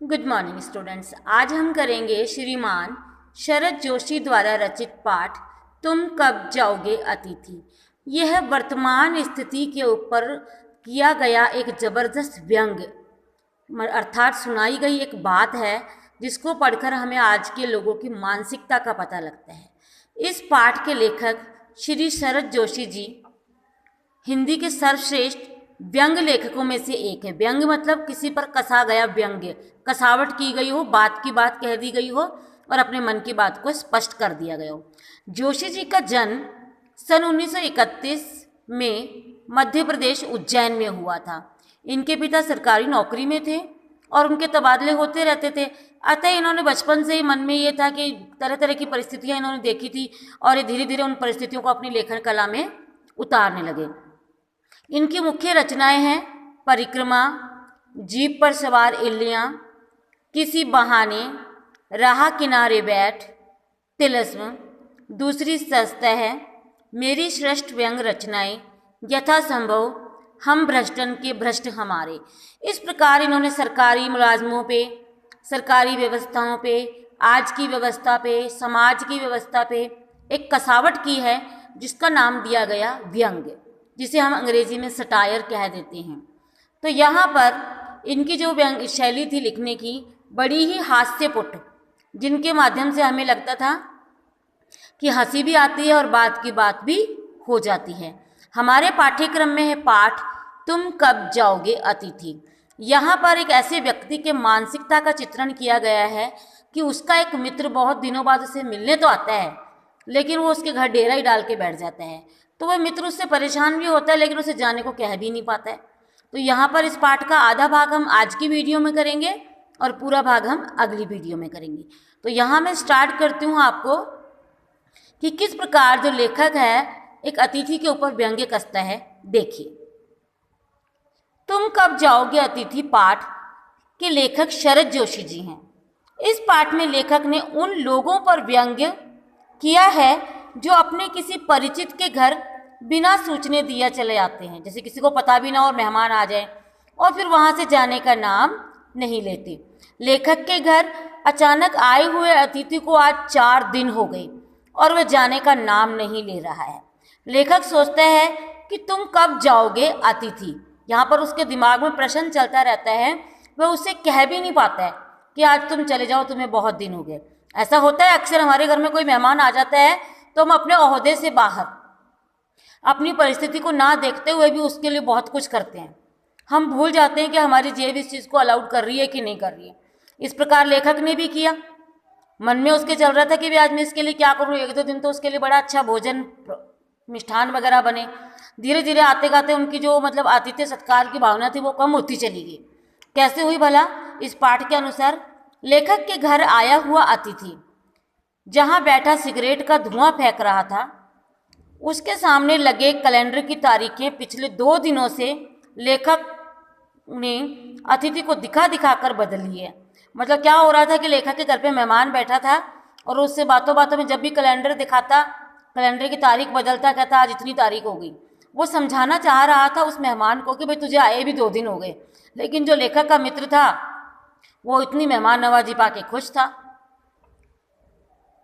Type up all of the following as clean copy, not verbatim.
Good morning students. आज हम करेंगे श्रीमान शरद जोशी द्वारा रचित पाठ तुम कब जाओगे अतिथि। यह वर्तमान स्थिति के ऊपर किया गया एक जबरदस्त व्यंग अर्थात सुनाई गई एक बात है जिसको पढ़कर हमें आज के लोगों की मानसिकता का पता लगता है। इस पाठ के लेखक श्री शरद जोशी जी हिंदी के सर्वश्रेष्ठ व्यंग लेखकों में से एक है। व्यंग मतलब किसी पर कसा गया व्यंग्य, कसावट की गई हो, बात की बात कह दी गई हो और अपने मन की बात को स्पष्ट कर दिया गया हो। जोशी जी का जन्म सन 1931 में मध्य प्रदेश उज्जैन में हुआ था। इनके पिता सरकारी नौकरी में थे और उनके तबादले होते रहते थे। अतः इन्होंने बचपन से ही मन में ये था कि तरह तरह की परिस्थितियां इन्होंने देखी थी और ये धीरे धीरे उन परिस्थितियों को अपनी लेखन कला में उतारने लगे। इनकी मुख्य रचनाएं हैं परिक्रमा, जीप पर सवार इल्लियाँ, किसी बहाने, राह किनारे बैठ, तिलस्म, दूसरी सस्ता है, मेरी श्रेष्ठ व्यंग रचनाएं, यथासंभव, हम भ्रष्टन के भ्रष्ट हमारे। इस प्रकार इन्होंने सरकारी मुलाजमों पे, सरकारी व्यवस्थाओं पे, आज की व्यवस्था पे, समाज की व्यवस्था पे एक कसावट की है जिसका नाम दिया गया व्यंग, जिसे हम अंग्रेजी में सटायर कह देते हैं। तो यहाँ पर इनकी जो व्यंग शैली थी लिखने की बड़ी ही हास्यपुट, जिनके माध्यम से हमें लगता था कि हंसी भी आती है और बात की बात भी हो जाती है। हमारे पाठ्यक्रम में है पाठ तुम कब जाओगे अतिथि। यहाँ पर एक ऐसे व्यक्ति के मानसिकता का चित्रण किया गया है कि उसका एक मित्र बहुत दिनों बाद उसे मिलने तो आता है लेकिन वो उसके घर डेरा ही डाल के बैठ जाता है। तो वह मित्र उससे परेशान भी होता है लेकिन उसे जाने को कह भी नहीं पाता है। तो यहाँ पर इस पाठ का आधा भाग हम आज की वीडियो में करेंगे और पूरा भाग हम अगली वीडियो में करेंगे। तो यहाँ मैं स्टार्ट करती हूँ आपको कि किस प्रकार जो लेखक है एक अतिथि के ऊपर व्यंग्य कसता है। देखिए, तुम कब जाओगे अतिथि पाठ के लेखक शरद जोशी जी हैं। इस पाठ में लेखक ने उन लोगों पर व्यंग्य किया है जो अपने किसी परिचित के घर बिना सूचने दिया चले आते हैं, जैसे किसी को पता भी ना और मेहमान आ जाए और फिर वहां से जाने का नाम नहीं लेते। लेखक के घर अचानक आए हुए अतिथि को आज 4 दिन हो गए और वह जाने का नाम नहीं ले रहा है। लेखक सोचता है कि तुम कब जाओगे अतिथि। यहाँ पर उसके दिमाग में प्रश्न चलता रहता है, वह उसे कह भी नहीं पाता है कि आज तुम चले जाओ, तुम्हें बहुत दिन हो गए। ऐसा होता है अक्सर, हमारे घर में कोई मेहमान आ जाता है तो हम अपने ओहदे से बाहर अपनी परिस्थिति को ना देखते हुए भी उसके लिए बहुत कुछ करते हैं। हम भूल जाते हैं कि हमारी जेब इस चीज़ को अलाउड कर रही है कि नहीं कर रही है। इस प्रकार लेखक ने भी किया। मन में उसके चल रहा था कि भी आज मैं इसके लिए क्या करूँ। 1-2 दिन तो उसके लिए बड़ा अच्छा भोजन मिष्ठान वगैरह बने। धीरे धीरे आते गाते उनकी जो आतिथ्य सत्कार की भावना थी वो कम होती चली गई। कैसे हुई भला? इस पाठ के अनुसार लेखक के घर आया हुआ अतिथि जहाँ बैठा सिगरेट का धुआं फेंक रहा था, उसके सामने लगे कैलेंडर की तारीखें पिछले 2 दिनों से लेखक ने अतिथि को दिखा दिखा कर बदल ली है। मतलब क्या हो रहा था कि लेखक के घर पे मेहमान बैठा था और उससे बातों बातों में जब भी कैलेंडर दिखाता, कैलेंडर की तारीख बदलता, कहता आज इतनी तारीख हो गई। वो समझाना चाह रहा था उस मेहमान को कि भाई तुझे आए भी 2 दिन हो गए, लेकिन जो लेखक का मित्र था वो इतनी मेहमान नवाजी पाके खुश था।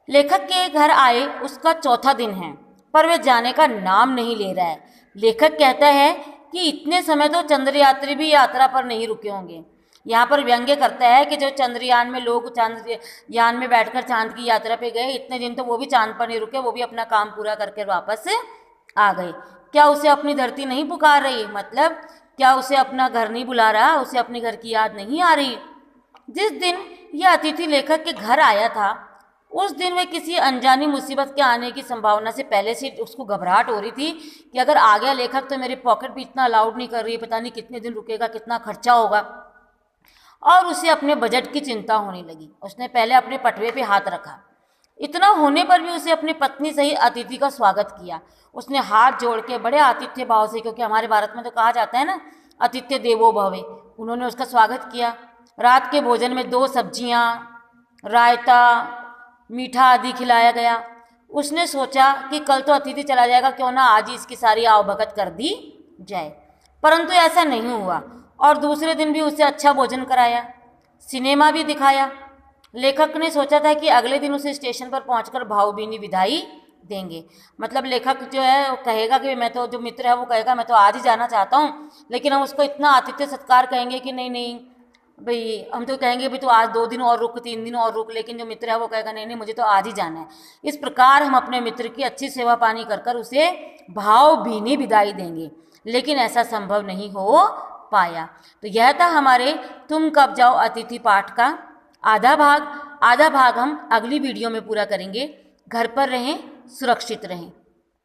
लेखक के घर आए उसका 4था दिन है पर वह जाने का नाम नहीं ले रहा है। लेखक कहता है कि इतने समय तो चंद्रयात्री भी यात्रा पर नहीं रुके होंगे। यहाँ पर व्यंग्य करता है कि जो चंद्रयान में लोग चंद्रयान में बैठकर चांद की यात्रा पे गए, इतने दिन तो वो भी चांद पर नहीं रुके, वो भी अपना काम पूरा करके वापस आ गए। क्या उसे अपनी धरती नहीं पुकार रही? मतलब क्या उसे अपना घर नहीं बुला रहा? उसे अपने घर की याद नहीं आ रही? जिस दिन यह अतिथि लेखक के घर आया था उस दिन वह किसी अनजानी मुसीबत के आने की संभावना से पहले से उसको घबराहट हो रही थी कि अगर आ गया लेखक तो मेरे पॉकेट भी इतना अलाउड नहीं कर रही है, पता नहीं कितने दिन रुकेगा, कितना खर्चा होगा। और उसे अपने बजट की चिंता होने लगी। उसने पहले अपने पटवे पे हाथ रखा। इतना होने पर भी उसे अपनी पत्नी सहित अतिथि का स्वागत किया। उसने हाथ जोड़ के बड़े आतिथ्य भाव से, क्योंकि हमारे भारत में तो कहा जाता है ना आतिथ्य देवो भवे, उन्होंने उसका स्वागत किया। रात के भोजन में 2 सब्जियां, रायता, मीठा आदि खिलाया गया। उसने सोचा कि कल तो अतिथि चला जाएगा, क्यों ना आज ही इसकी सारी आवभगत कर दी जाए। परंतु ऐसा नहीं हुआ और दूसरे दिन भी उसे अच्छा भोजन कराया। सिनेमा भी दिखाया। लेखक ने सोचा था कि अगले दिन उसे स्टेशन पर पहुंचकर भावभीनी विदाई देंगे। मतलब लेखक जो है वो कहेगा कि मैं तो, जो मित्र है वो कहेगा मैं तो आज ही जाना चाहता हूँ, लेकिन हम उसको इतना आतिथ्य सत्कार कहेंगे कि नहीं नहीं भाई, हम तो कहेंगे भाई तो आज 2 दिन और रुक, 3 दिन और रुक, लेकिन जो मित्र है वो कहेगा नहीं नहीं मुझे तो आज ही जाना है। इस प्रकार हम अपने मित्र की अच्छी सेवा पानी कर कर उसे भावभीनी विदाई देंगे, लेकिन ऐसा संभव नहीं हो पाया। तो यह था हमारे तुम कब जाओ अतिथि पाठ का आधा भाग। आधा भाग हम अगली वीडियो में पूरा करेंगे। घर पर रहें, सुरक्षित रहें।